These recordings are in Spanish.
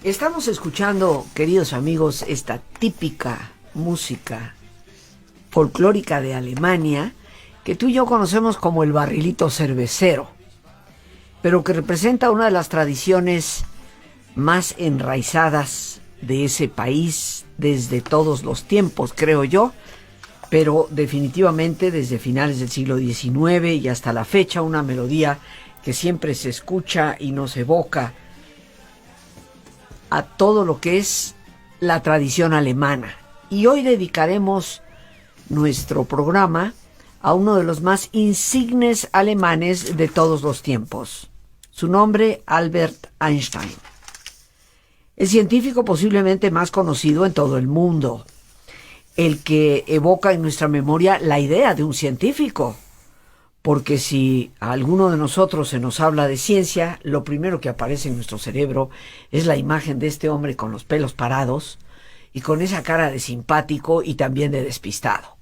Estamos escuchando, queridos amigos, esta típica música folclórica de Alemania, que tú y yo conocemos como el barrilito cervecero, pero que representa una de las tradiciones más enraizadas de ese país desde todos los tiempos, creo yo, pero definitivamente desde finales del siglo XIX y hasta la fecha, una melodía que siempre se escucha y nos evoca a todo lo que es la tradición alemana. Y hoy dedicaremos nuestro programa a uno de los más insignes alemanes de todos los tiempos. Su nombre, Albert Einstein. El científico posiblemente más conocido en todo el mundo. El que evoca en nuestra memoria la idea de un científico. Porque si a alguno de nosotros se nos habla de ciencia, lo primero que aparece en nuestro cerebro es la imagen de este hombre con los pelos parados y con esa cara de simpático y también de despistado.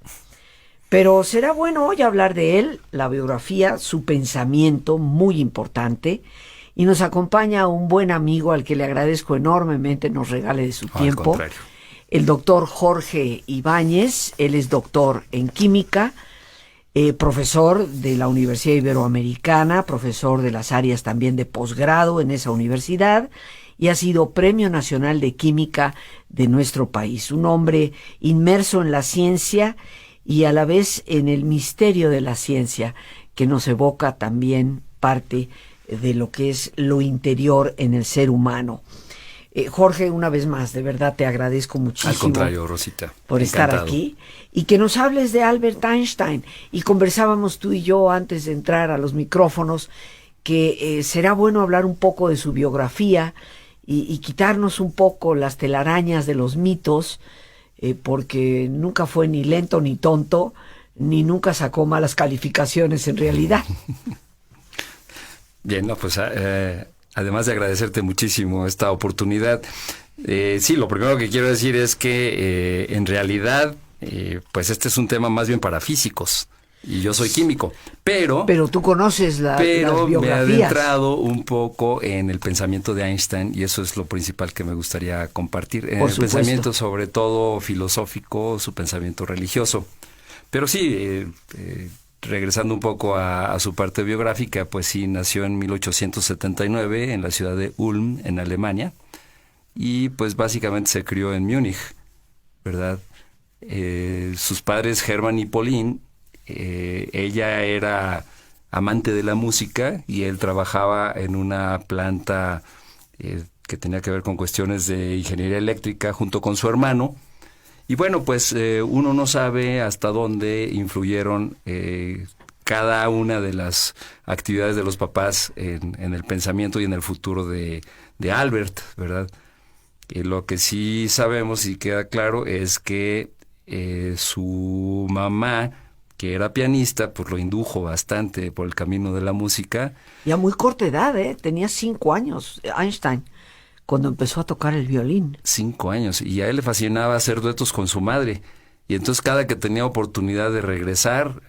Pero será bueno hoy hablar de él, la biografía, su pensamiento, muy importante, y nos acompaña un buen amigo al que le agradezco enormemente nos regale de su tiempo, el doctor Jorge Ibáñez. Él es doctor en química, profesor de la Universidad Iberoamericana, profesor de las áreas también de posgrado en esa universidad, y ha sido Premio Nacional de Química de nuestro país. Un hombre inmerso en la ciencia y a la vez en el misterio de la ciencia, que nos evoca también parte de lo que es lo interior en el ser humano. Jorge, una vez más, de verdad te agradezco muchísimo. Al contrario, Rosita. Por encantado. estar aquí y que nos hables de Albert Einstein. Y conversábamos tú y yo antes de entrar a los micrófonos que será bueno hablar un poco de su biografía y quitarnos un poco las telarañas de los mitos, porque nunca fue ni lento ni tonto, ni nunca sacó malas calificaciones en realidad. Bien, no, pues además de agradecerte muchísimo esta oportunidad, sí, lo primero que quiero decir es que en realidad, pues este es un tema más bien para físicos y yo soy químico, pero tú conoces las biografías. Me he adentrado un poco en el pensamiento de Einstein y eso es lo principal que me gustaría compartir. En el pensamiento sobre todo filosófico, su pensamiento religioso. Pero sí, regresando un poco a su parte biográfica, pues sí, nació en 1879 en la ciudad de Ulm, en Alemania, y pues básicamente se crió en Múnich, ¿verdad? Sus padres, Hermann y Pauline, ella era amante de la música y él trabajaba en una planta que tenía que ver con cuestiones de ingeniería eléctrica junto con su hermano. Y bueno, pues uno no sabe hasta dónde influyeron cada una de las actividades de los papás en el pensamiento y en el futuro de Albert, ¿verdad? Lo que sí sabemos y queda claro es que su mamá, que era pianista, pues lo indujo bastante por el camino de la música. Y a muy corta edad, tenía 5 años, Einstein, cuando empezó a tocar el violín. 5 años, y a él le fascinaba hacer duetos con su madre. Y entonces cada que tenía oportunidad de regresar,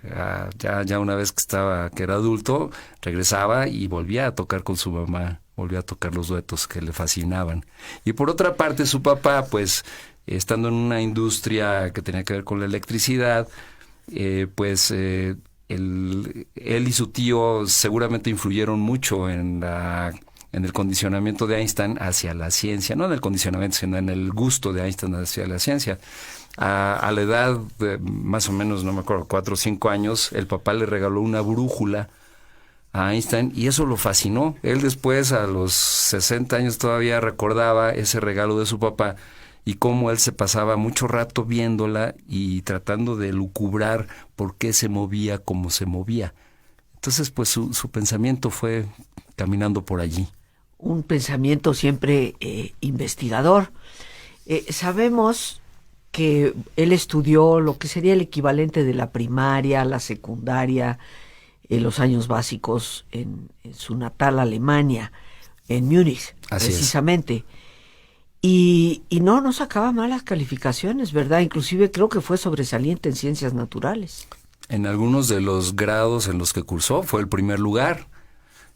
ya una vez que era adulto, regresaba y volvía a tocar con su mamá, volvía a tocar los duetos que le fascinaban. Y por otra parte, su papá, pues, estando en una industria que tenía que ver con la electricidad, él y su tío seguramente influyeron mucho en el condicionamiento de Einstein hacia la ciencia, no en el condicionamiento, sino en el gusto de Einstein hacia la ciencia. A la edad de más o menos, no me acuerdo, 4 o 5 años, el papá le regaló una brújula a Einstein y eso lo fascinó. Él después, a los 60 años, todavía recordaba ese regalo de su papá y cómo él se pasaba mucho rato viéndola y tratando de lucubrar por qué se movía como se movía. Entonces, pues su pensamiento fue caminando por allí. Un pensamiento siempre investigador. Sabemos que él estudió lo que sería el equivalente de la primaria, la secundaria, los años básicos en su natal Alemania, en Múnich, Así precisamente. Es. Y no sacaba malas calificaciones, ¿verdad? Inclusive creo que fue sobresaliente en ciencias naturales. En algunos de los grados en los que cursó fue el primer lugar.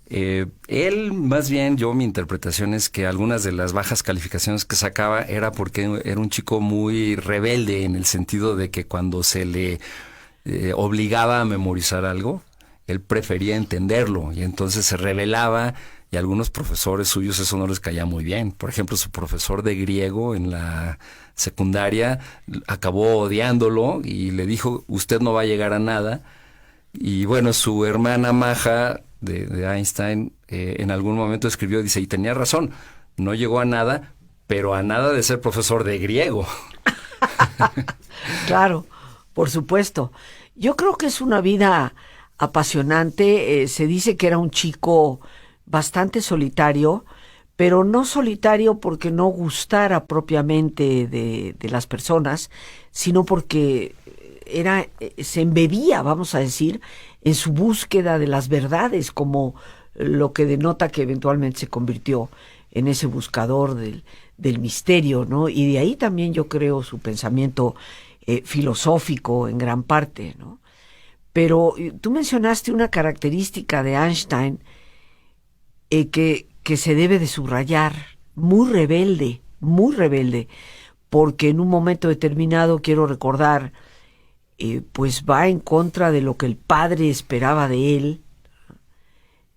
Él, más bien, mi interpretación es que algunas de las bajas calificaciones que sacaba era porque era un chico muy rebelde, en el sentido de que cuando se le obligaba a memorizar algo, él prefería entenderlo y entonces se rebelaba, y a algunos profesores suyos eso no les caía muy bien. Por ejemplo, su profesor de griego en la secundaria acabó odiándolo y le dijo: usted no va a llegar a nada. Y bueno, su hermana Maja de Einstein en algún momento escribió, dice, y tenía razón, no llegó a nada, pero a nada de ser profesor de griego. Claro, por supuesto. Yo creo que es una vida apasionante. Se dice que era un chico bastante solitario, pero no solitario porque no gustara propiamente de las personas, sino porque se embebía, vamos a decir, en su búsqueda de las verdades, como lo que denota que eventualmente se convirtió en ese buscador del misterio, ¿no? Y de ahí también yo creo su pensamiento filosófico en gran parte, ¿no? Pero tú mencionaste una característica de Einstein que se debe de subrayar, muy rebelde, porque en un momento determinado, quiero recordar, pues va en contra de lo que el padre esperaba de él.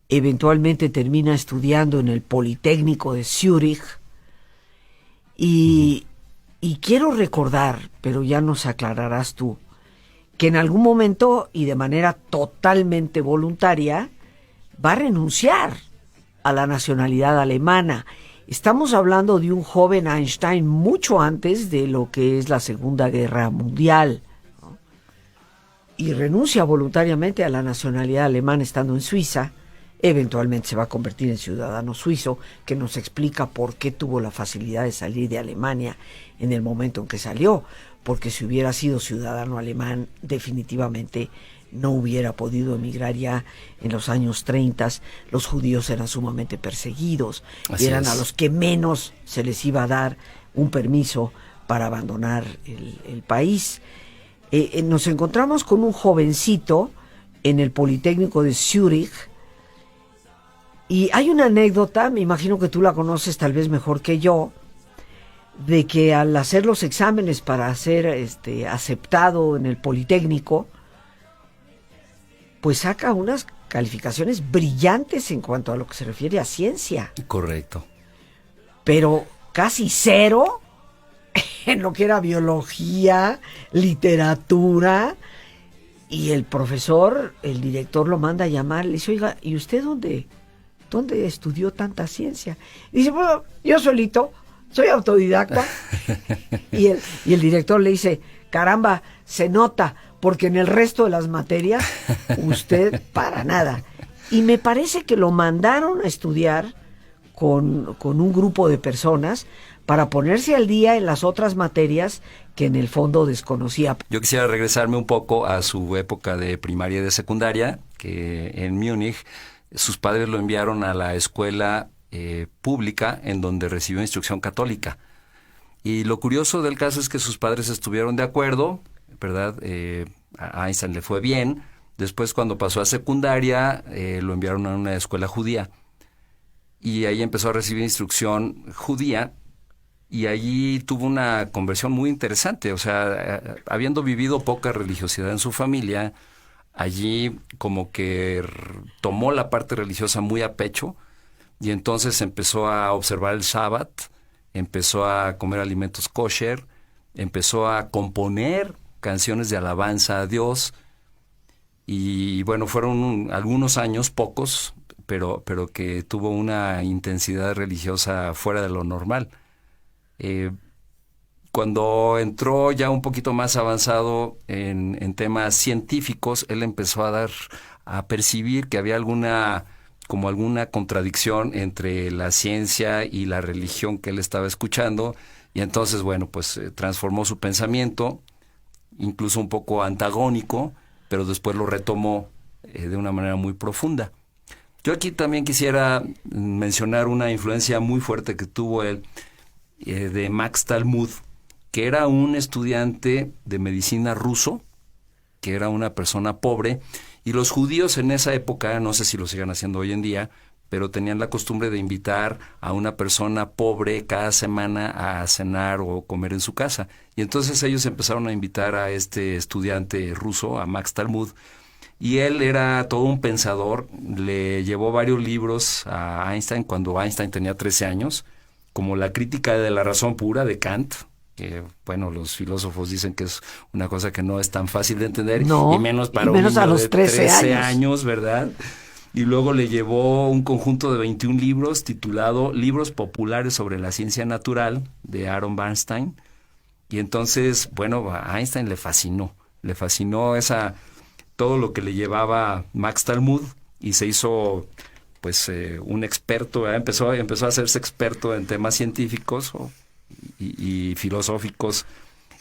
Eventualmente termina estudiando en el Politécnico de Zúrich y quiero recordar, pero ya nos aclararás tú, que en algún momento y de manera totalmente voluntaria va a renunciar a la nacionalidad alemana. Estamos hablando de un joven Einstein mucho antes de lo que es la Segunda Guerra Mundial, ¿no? Y renuncia voluntariamente a la nacionalidad alemana estando en Suiza. Eventualmente se va a convertir en ciudadano suizo, que nos explica por qué tuvo la facilidad de salir de Alemania en el momento en que salió, porque si hubiera sido ciudadano alemán, definitivamente no hubiera podido emigrar ya en los años 30. Los judíos eran sumamente perseguidos y eran a los que menos se les iba a dar un permiso para abandonar el país. Nos encontramos con un jovencito en el Politécnico de Zúrich y hay una anécdota, me imagino que tú la conoces tal vez mejor que yo, de que al hacer los exámenes para ser aceptado en el Politécnico, pues saca unas calificaciones brillantes en cuanto a lo que se refiere a ciencia. Correcto. Pero casi cero en lo que era biología, literatura, y el profesor, el director lo manda a llamar, le dice: oiga, ¿y usted dónde estudió tanta ciencia? Y dice: bueno, yo solito, soy autodidacta. y el director le dice: caramba, se nota, porque en el resto de las materias usted para nada. Y me parece que lo mandaron a estudiar con un grupo de personas para ponerse al día en las otras materias que en el fondo desconocía. Yo quisiera regresarme un poco a su época de primaria y de secundaria, que en Múnich sus padres lo enviaron a la escuela pública en donde recibió instrucción católica. Y lo curioso del caso es que sus padres estuvieron de acuerdo, ¿verdad? A Einstein le fue bien. Después, cuando pasó a secundaria, lo enviaron a una escuela judía. Y ahí empezó a recibir instrucción judía. Y allí tuvo una conversión muy interesante. O sea, habiendo vivido poca religiosidad en su familia, allí como que tomó la parte religiosa muy a pecho. Y entonces empezó a observar el Shabbat, empezó a comer alimentos kosher, empezó a componer canciones de alabanza a Dios. Y bueno, fueron algunos años, pocos, pero que tuvo una intensidad religiosa fuera de lo normal. Cuando entró ya un poquito más avanzado en temas científicos, él empezó a percibir que había alguna contradicción entre la ciencia y la religión que él estaba escuchando, y entonces, bueno, pues transformó su pensamiento, incluso un poco antagónico, pero después lo retomó de una manera muy profunda. Yo aquí también quisiera mencionar una influencia muy fuerte que tuvo él, de Max Talmud, que era un estudiante de medicina ruso, que era una persona pobre Y los judíos en esa época, no sé si lo sigan haciendo hoy en día, pero tenían la costumbre de invitar a una persona pobre cada semana a cenar o comer en su casa. Y entonces ellos empezaron a invitar a este estudiante ruso, a Max Talmud, y él era todo un pensador. Le llevó varios libros a Einstein cuando Einstein tenía 13 años, como La crítica de la razón pura de Kant, que, bueno, los filósofos dicen que es una cosa que no es tan fácil de entender, no, y menos para un niño a los de 13 años, ¿verdad? Y luego le llevó un conjunto de 21 libros titulado Libros populares sobre la ciencia natural, de Aaron Bernstein. Y entonces, bueno, a Einstein le fascinó todo lo que le llevaba Max Talmud, y se hizo pues un experto, empezó a hacerse experto en temas científicos y filosóficos,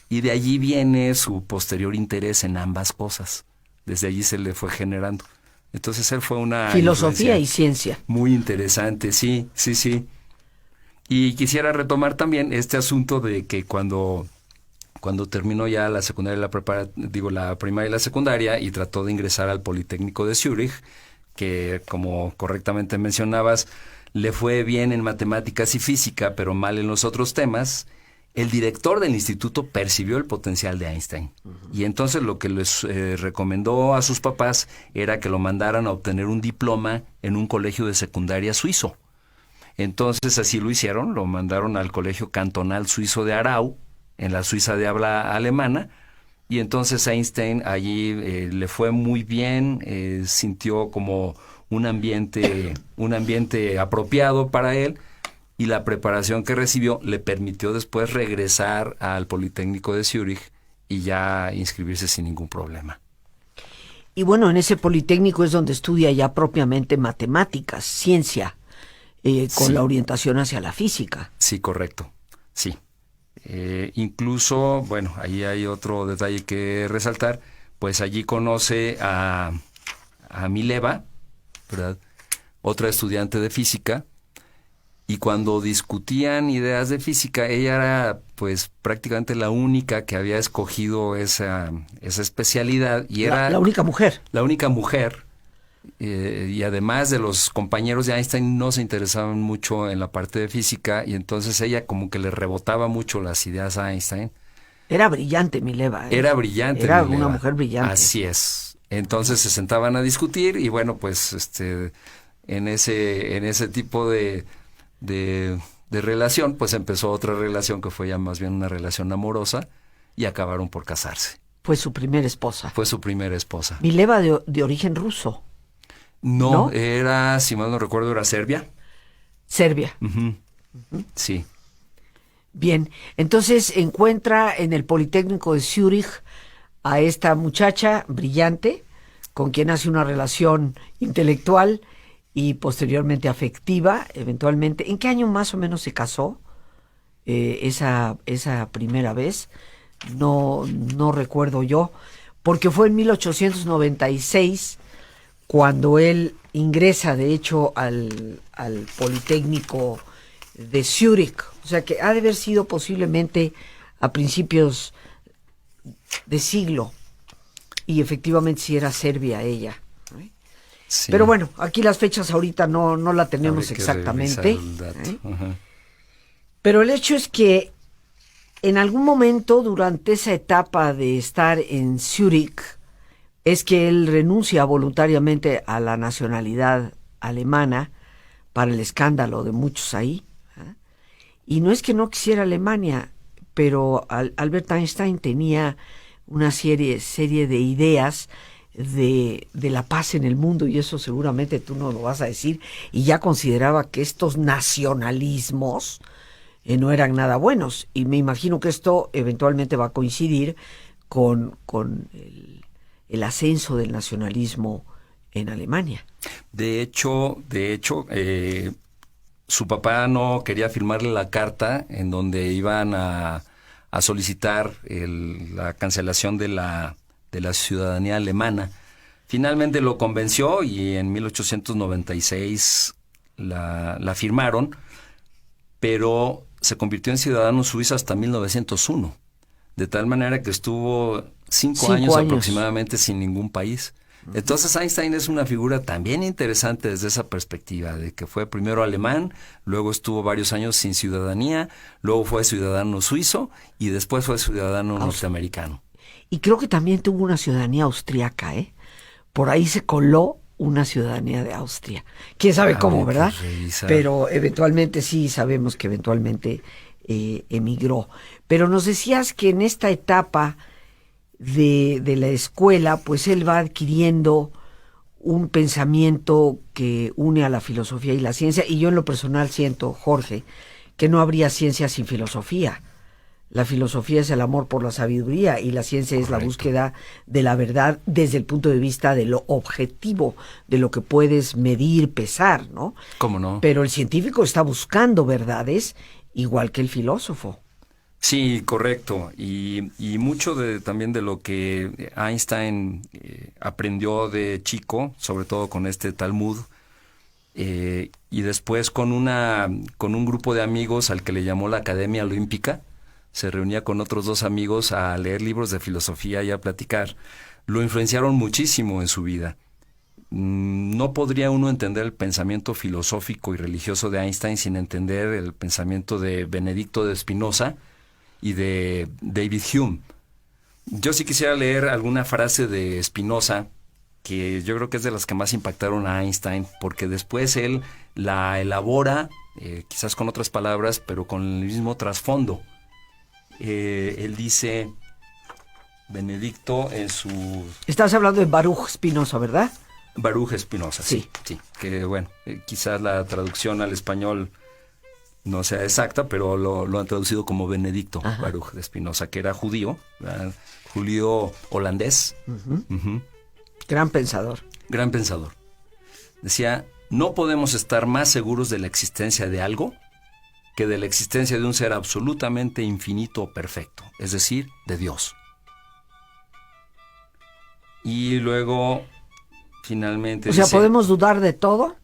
y de allí viene su posterior interés en ambas cosas. Desde allí se le fue generando. Entonces él fue una filosofía y ciencia. Muy interesante, sí. Y quisiera retomar también este asunto de que cuando terminó ya la secundaria, la primaria y la secundaria, y trató de ingresar al Politécnico de Zúrich, que, como correctamente mencionabas, le fue bien en matemáticas y física, pero mal en los otros temas. El director del instituto percibió el potencial de Einstein, y entonces lo que les recomendó a sus papás era que lo mandaran a obtener un diploma en un colegio de secundaria suizo. Entonces así lo hicieron, lo mandaron al Colegio Cantonal Suizo de Aarau, en la Suiza de habla alemana, y entonces Einstein allí le fue muy bien, sintió como un ambiente apropiado para él, y la preparación que recibió le permitió después regresar al Politécnico de Zúrich y ya inscribirse sin ningún problema. Y bueno, en ese Politécnico es donde estudia ya propiamente matemáticas, ciencia, con la orientación hacia la física. Sí, correcto, sí. Incluso, bueno, ahí hay otro detalle que resaltar, pues allí conoce a Mileva, ¿verdad? Otra estudiante de física. Y cuando discutían ideas de física, ella era pues prácticamente la única que había escogido esa especialidad, y era la única mujer. La única mujer, y además de los compañeros de Einstein no se interesaban mucho en la parte de física, y entonces ella como que le rebotaba mucho las ideas a Einstein. Era brillante Mileva. Era brillante. Era Mileva. Una mujer brillante. Así es. Entonces se sentaban a discutir, y bueno, pues en ese tipo de relación, pues empezó otra relación que fue ya más bien una relación amorosa, y acabaron por casarse. Fue su primera esposa. Fue su primera esposa. Mileva de origen ruso. No, era, si mal no recuerdo, era Serbia. Serbia. Sí. Bien, entonces encuentra en el Politécnico de Zúrich a esta muchacha brillante, con quien hace una relación intelectual y posteriormente afectiva, eventualmente. ¿En qué año más o menos se casó esa primera vez? No recuerdo yo, porque fue en 1896 cuando él ingresa, de hecho, al Politécnico de Zúrich. O sea que ha de haber sido posiblemente a principios de siglo, y efectivamente sí era Serbia ella. Sí. Pero bueno, aquí las fechas ahorita no la tenemos exactamente. Pero el hecho es que en algún momento durante esa etapa de estar en Zúrich es que él renuncia voluntariamente a la nacionalidad alemana para el escándalo de muchos ahí. Y no es que no quisiera Alemania, pero Albert Einstein tenía una serie de ideas de la paz en el mundo, y eso seguramente tú no lo vas a decir, y ya consideraba que estos nacionalismos no eran nada buenos, y me imagino que esto eventualmente va a coincidir con el ascenso del nacionalismo en Alemania. De hecho, su papá no quería firmarle la carta en donde iban a solicitar la cancelación de la ciudadanía alemana. Finalmente lo convenció, y en 1896 la firmaron, pero se convirtió en ciudadano suizo hasta 1901, de tal manera que estuvo 5 años aproximadamente sin ningún país. Entonces Einstein es una figura también interesante desde esa perspectiva, de que fue primero alemán, luego estuvo varios años sin ciudadanía, luego fue ciudadano suizo y después fue ciudadano norteamericano. Y creo que también tuvo una ciudadanía austriaca, ¿eh? Por ahí se coló una ciudadanía de Austria. Quién sabe cómo, ¿verdad? Pero eventualmente sí sabemos que eventualmente emigró. Pero nos decías que en esta etapa de la escuela, pues él va adquiriendo un pensamiento que une a la filosofía y la ciencia, y yo en lo personal siento, Jorge, que no habría ciencia sin filosofía. La filosofía es el amor por la sabiduría y la ciencia es la búsqueda de la verdad desde el punto de vista de lo objetivo, de lo que puedes medir, pesar, ¿no? ¿Cómo no? Pero el científico está buscando verdades igual que el filósofo. Sí, correcto. Y mucho también de lo que Einstein aprendió de chico, sobre todo con este Talmud, y después con un grupo de amigos al que le llamó la Academia Olímpica, se reunía con otros 2 amigos a leer libros de filosofía y a platicar. Lo influenciaron muchísimo en su vida. No podría uno entender el pensamiento filosófico y religioso de Einstein sin entender el pensamiento de Benedicto de Spinoza y de David Hume. Yo sí quisiera leer alguna frase de Spinoza, que yo creo que es de las que más impactaron a Einstein, porque después él la elabora, quizás con otras palabras, pero con el mismo trasfondo. Él dice, Benedicto en su... Estás hablando de Baruch Spinoza, ¿verdad? Baruch Spinoza, sí. Que bueno, quizás la traducción al español no sea exacta, pero lo han traducido como Benedicto. Ajá. Baruch de Spinoza, que era judío, judío holandés. Gran pensador. Gran pensador. Decía, no podemos estar más seguros de la existencia de algo que de la existencia de un ser absolutamente infinito o perfecto, es decir, de Dios. Y luego, finalmente... O sea, podemos dudar de todo,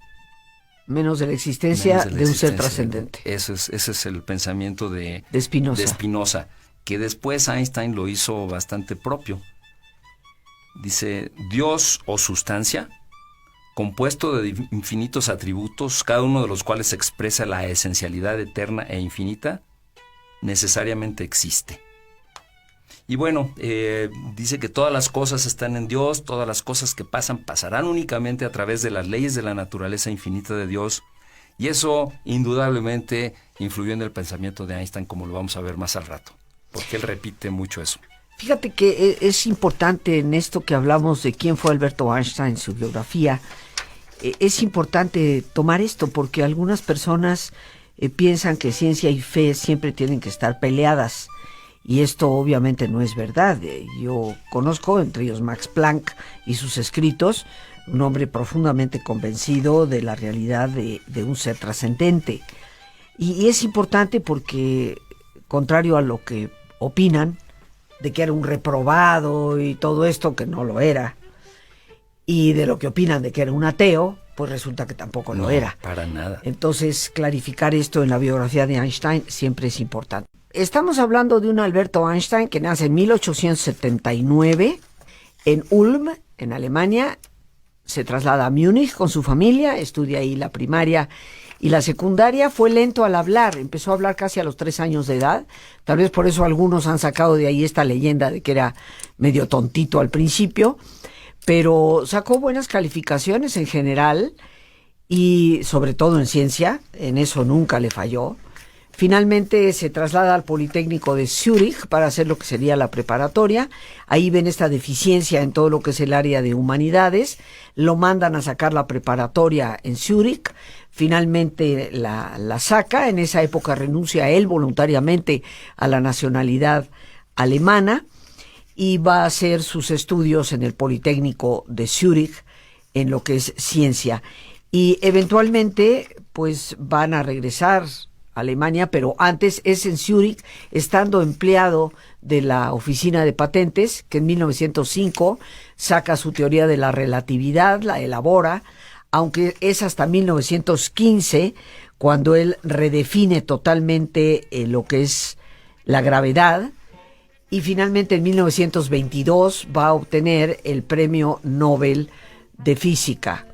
menos de la existencia de un ser trascendente. Ese es el pensamiento de Spinoza, que después Einstein lo hizo bastante propio. Dice, Dios o sustancia, compuesto de infinitos atributos, cada uno de los cuales expresa la esencialidad eterna e infinita, necesariamente existe. Y bueno, dice que todas las cosas están en Dios, todas las cosas que pasarán únicamente a través de las leyes de la naturaleza infinita de Dios, y eso indudablemente influyó en el pensamiento de Einstein, como lo vamos a ver más al rato, porque él repite mucho eso. Fíjate que es importante en esto que hablamos de quién fue Alberto Einstein, su biografía. Es importante tomar esto porque algunas personas piensan que ciencia y fe siempre tienen que estar peleadas, y esto obviamente no es verdad. Yo conozco, entre ellos Max Planck y sus escritos, un hombre profundamente convencido de la realidad de un ser trascendente. Y es importante porque, contrario a lo que opinan, de que era un reprobado y todo esto, que no lo era, y de lo que opinan de que era un ateo, pues resulta que tampoco lo era. Para nada. Entonces, clarificar esto en la biografía de Einstein siempre es importante. Estamos hablando de un Alberto Einstein que nace en 1879 en Ulm, en Alemania. Se traslada a Múnich con su familia, estudia ahí la primaria y la secundaria. Fue lento al hablar, empezó a hablar casi a los 3 años de edad. Tal vez por eso algunos han sacado de ahí esta leyenda de que era medio tontito al principio, pero sacó buenas calificaciones en general y sobre todo en ciencia, en eso nunca le falló. Finalmente se traslada al Politécnico de Zúrich para hacer lo que sería la preparatoria. Ahí ven esta deficiencia en todo lo que es el área de humanidades. Lo mandan a sacar la preparatoria en Zúrich. Finalmente la saca. En esa época renuncia él voluntariamente a la nacionalidad alemana y va a hacer sus estudios en el Politécnico de Zúrich en lo que es ciencia. Y eventualmente pues van a regresar Alemania, pero antes es en Zúrich, estando empleado de la oficina de patentes, que en 1905 saca su teoría de la relatividad, la elabora, aunque es hasta 1915 cuando él redefine totalmente lo que es la gravedad y finalmente en 1922 va a obtener el Premio Nobel de Física.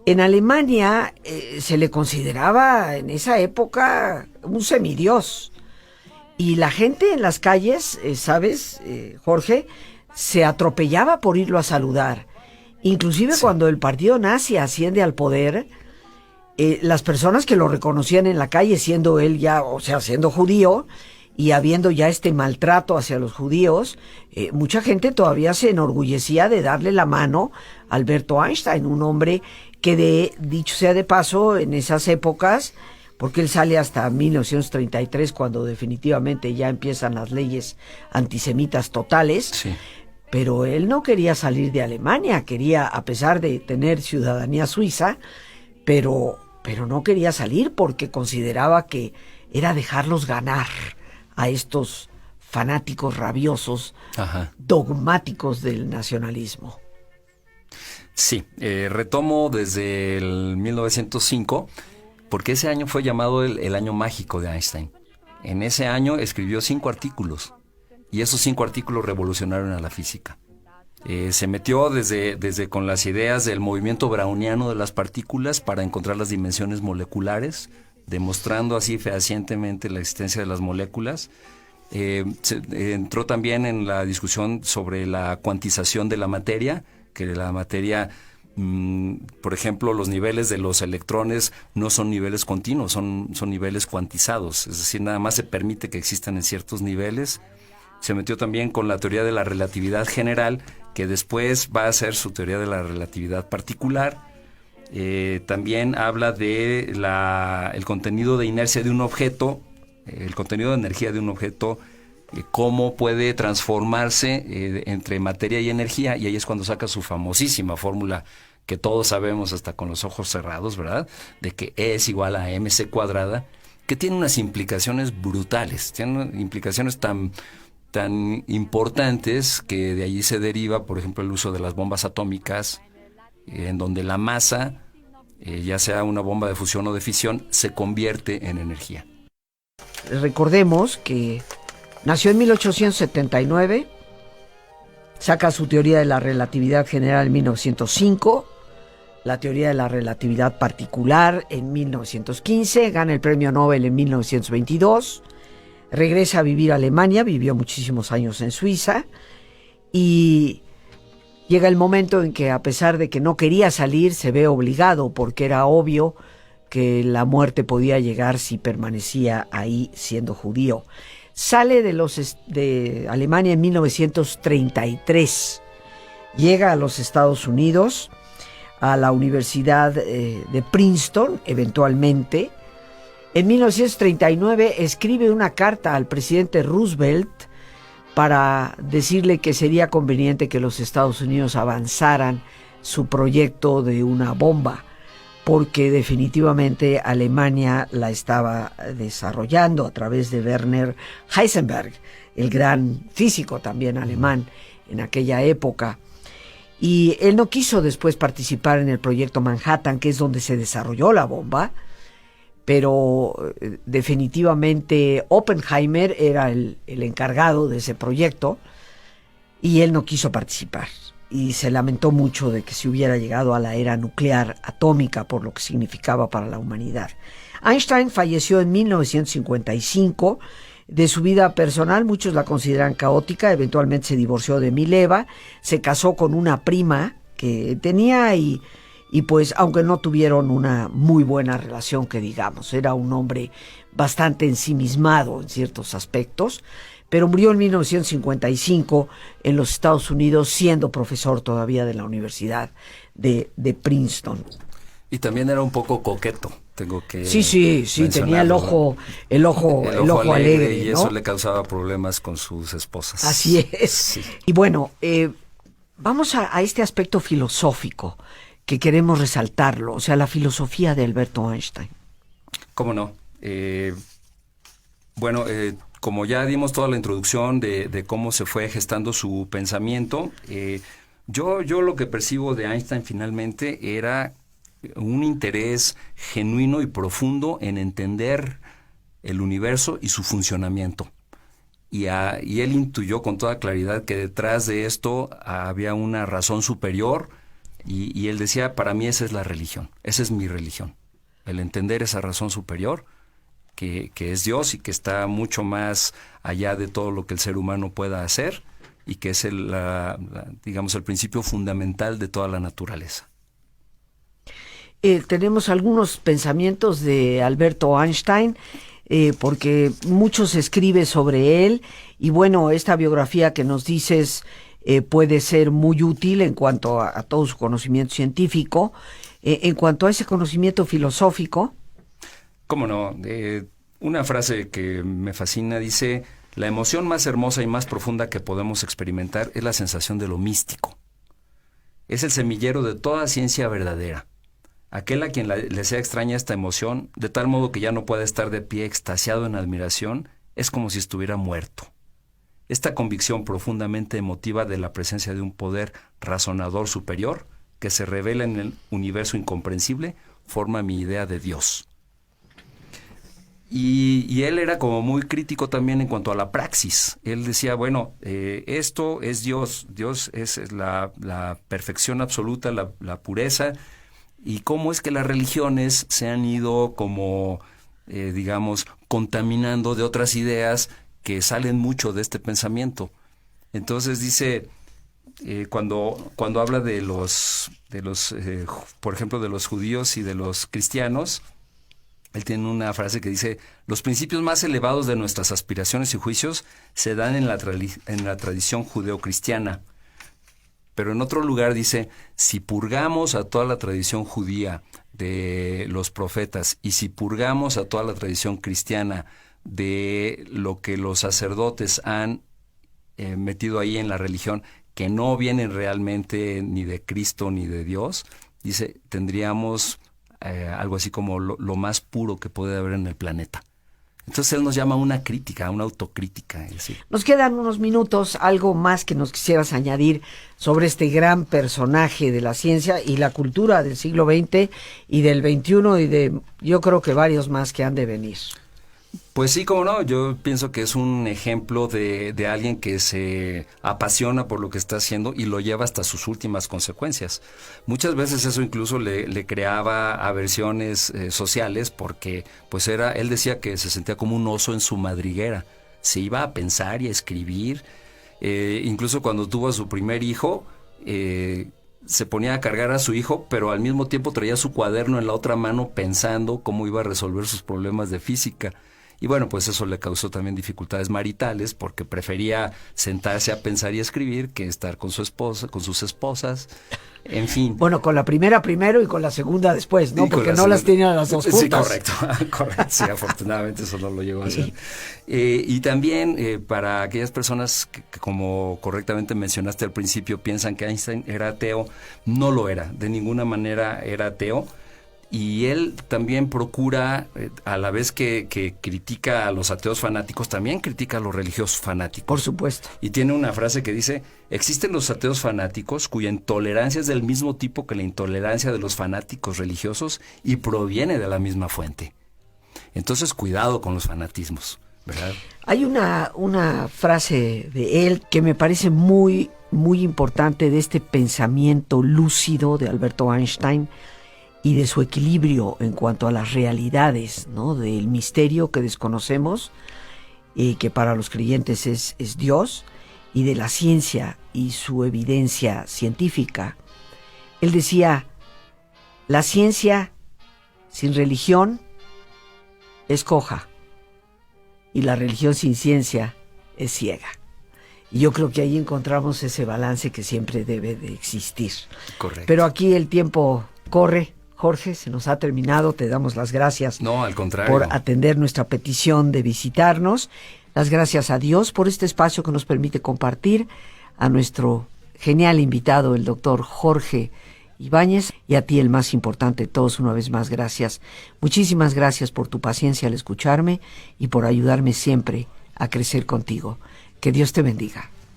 En Alemania se le consideraba en esa época un semidios. Y la gente en las calles, ¿sabes, Jorge? Se atropellaba por irlo a saludar. Inclusive cuando el partido nazi asciende al poder, las personas que lo reconocían en la calle, siendo él ya, o sea, siendo judío, y habiendo ya este maltrato hacia los judíos, mucha gente todavía se enorgullecía de darle la mano a Alberto Einstein, un hombre que dicho sea de paso, en esas épocas, porque él sale hasta 1933, cuando definitivamente ya empiezan las leyes antisemitas totales, sí. Pero él no quería salir de Alemania, quería, a pesar de tener ciudadanía suiza, pero no quería salir porque consideraba que era dejarlos ganar a estos fanáticos rabiosos, dogmáticos del nacionalismo. Sí, retomo desde el 1905, porque ese año fue llamado el año mágico de Einstein. En ese año escribió 5 artículos, y esos 5 artículos revolucionaron a la física. Se metió desde con las ideas del movimiento browniano de las partículas para encontrar las dimensiones moleculares, demostrando así fehacientemente la existencia de las moléculas. Entró también en la discusión sobre la cuantización de la materia, que la materia, por ejemplo, los niveles de los electrones no son niveles continuos, son niveles cuantizados, es decir, nada más se permite que existan en ciertos niveles. Se metió también con la teoría de la relatividad general, que después va a ser su teoría de la relatividad particular. También habla de el contenido de inercia de un objeto, el contenido de energía de un objeto, cómo puede transformarse entre materia y energía, y ahí es cuando saca su famosísima fórmula que todos sabemos hasta con los ojos cerrados, ¿verdad? De que E es igual a mc cuadrada, que tiene unas implicaciones brutales, tiene implicaciones tan importantes que de allí se deriva, por ejemplo, el uso de las bombas atómicas, en donde la masa, ya sea una bomba de fusión o de fisión, se convierte en energía. Recordemos que nació en 1879, saca su teoría de la relatividad general en 1905, la teoría de la relatividad particular en 1915, gana el premio Nobel en 1922, regresa a vivir a Alemania, vivió muchísimos años en Suiza, y llega el momento en que, a pesar de que no quería salir, se ve obligado, porque era obvio que la muerte podía llegar si permanecía ahí siendo judío. Sale de Alemania en 1933, llega a los Estados Unidos, a la Universidad de Princeton, eventualmente. En 1939 escribe una carta al presidente Roosevelt para decirle que sería conveniente que los Estados Unidos avanzaran su proyecto de una bomba, porque definitivamente Alemania la estaba desarrollando a través de Werner Heisenberg, el gran físico también alemán en aquella época. Y él no quiso después participar en el proyecto Manhattan, que es donde se desarrolló la bomba, pero definitivamente Oppenheimer era el encargado de ese proyecto y él no quiso participar. Y se lamentó mucho de que se hubiera llegado a la era nuclear atómica por lo que significaba para la humanidad. Einstein falleció en 1955. De su vida personal, muchos la consideran caótica. Eventualmente se divorció de Mileva, se casó con una prima que tenía y pues, aunque no tuvieron una muy buena relación, que digamos, era un hombre bastante ensimismado en ciertos aspectos, pero murió en 1955 en los Estados Unidos, siendo profesor todavía de la Universidad de Princeton. Y también era un poco coqueto, tengo que Sí, tenía el ojo alegre, y ¿no? eso le causaba problemas con sus esposas. Así es. Sí. Y bueno, vamos a este aspecto filosófico que queremos resaltarlo, o sea, la filosofía de Alberto Einstein. ¿Cómo no? Como ya dimos toda la introducción de cómo se fue gestando su pensamiento, yo lo que percibo de Einstein finalmente era un interés genuino y profundo en entender el universo y su funcionamiento. y él intuyó con toda claridad que detrás de esto había una razón superior, y él decía, para mí esa es la religión, esa es mi religión, el entender esa razón superior, que es Dios y que está mucho más allá de todo lo que el ser humano pueda hacer, y que es digamos, el principio fundamental de toda la naturaleza. Tenemos algunos pensamientos de Alberto Einstein, porque mucho se escribe sobre él, y bueno, esta biografía que nos dices puede ser muy útil en cuanto a todo su conocimiento científico. En cuanto a ese conocimiento filosófico. ¿Cómo no? Una frase que me fascina dice: la emoción más hermosa y más profunda que podemos experimentar es la sensación de lo místico. Es el semillero de toda ciencia verdadera. Aquel a quien le sea extraña esta emoción, de tal modo que ya no pueda estar de pie extasiado en admiración, es como si estuviera muerto. Esta convicción profundamente emotiva de la presencia de un poder razonador superior que se revela en el universo incomprensible forma mi idea de Dios. Y él era como muy crítico también en cuanto a la praxis. Él decía, bueno, esto es Dios. Dios es la perfección absoluta, la pureza. Y cómo es que las religiones se han ido como, digamos, contaminando de otras ideas que salen mucho de este pensamiento. Entonces dice, cuando habla de los por ejemplo, de los judíos y de los cristianos, él tiene una frase que dice: los principios más elevados de nuestras aspiraciones y juicios se dan en la tradición judeocristiana. Pero en otro lugar dice: si purgamos a toda la tradición judía de los profetas, y si purgamos a toda la tradición cristiana de lo que los sacerdotes han metido ahí en la religión, que no vienen realmente ni de Cristo ni de Dios, dice, tendríamos algo así como lo más puro que puede haber en el planeta. Entonces él nos llama a una crítica, a una autocrítica. Es decir, nos quedan unos minutos, algo más que nos quisieras añadir sobre este gran personaje de la ciencia y la cultura del siglo XX y del XXI y de, yo creo que varios más que han de venir. Pues sí, cómo no, yo pienso que es un ejemplo de alguien que se apasiona por lo que está haciendo y lo lleva hasta sus últimas consecuencias. Muchas veces eso incluso le creaba aversiones sociales, porque pues él decía que se sentía como un oso en su madriguera, se iba a pensar y a escribir, incluso cuando tuvo a su primer hijo, se ponía a cargar a su hijo, pero al mismo tiempo traía su cuaderno en la otra mano pensando cómo iba a resolver sus problemas de física. Y bueno, pues eso le causó también dificultades maritales, porque prefería sentarse a pensar y escribir que estar con su esposa, con sus esposas, en fin. Bueno, con la primera primero y con la segunda después, ¿no? Porque no las tenían las dos juntas. Sí, correcto. Sí, afortunadamente eso no lo llegó a hacer. Y también para aquellas personas que, como correctamente mencionaste al principio, piensan que Einstein era ateo, no lo era, de ninguna manera era ateo. Y él también procura, a la vez que critica a los ateos fanáticos, también critica a los religiosos fanáticos. Por supuesto. Y tiene una frase que dice: existen los ateos fanáticos cuya intolerancia es del mismo tipo que la intolerancia de los fanáticos religiosos y proviene de la misma fuente. Entonces, cuidado con los fanatismos, ¿verdad? Hay una frase de él que me parece muy, muy importante, de este pensamiento lúcido de Alberto Einstein, y de su equilibrio en cuanto a las realidades, ¿no? Del misterio que desconocemos, que para los creyentes es Dios, y de la ciencia y su evidencia científica. Él decía: la ciencia sin religión es coja, y la religión sin ciencia es ciega. Y yo creo que ahí encontramos ese balance que siempre debe de existir. Correcto. Pero aquí el tiempo corre. Jorge, se nos ha terminado, te damos las gracias. No, al contrario. Por atender nuestra petición de visitarnos. Las gracias a Dios por este espacio que nos permite compartir, a nuestro genial invitado, el doctor Jorge Ibáñez, y a ti, el más importante de todos, una vez más, gracias. Muchísimas gracias por tu paciencia al escucharme y por ayudarme siempre a crecer contigo. Que Dios te bendiga.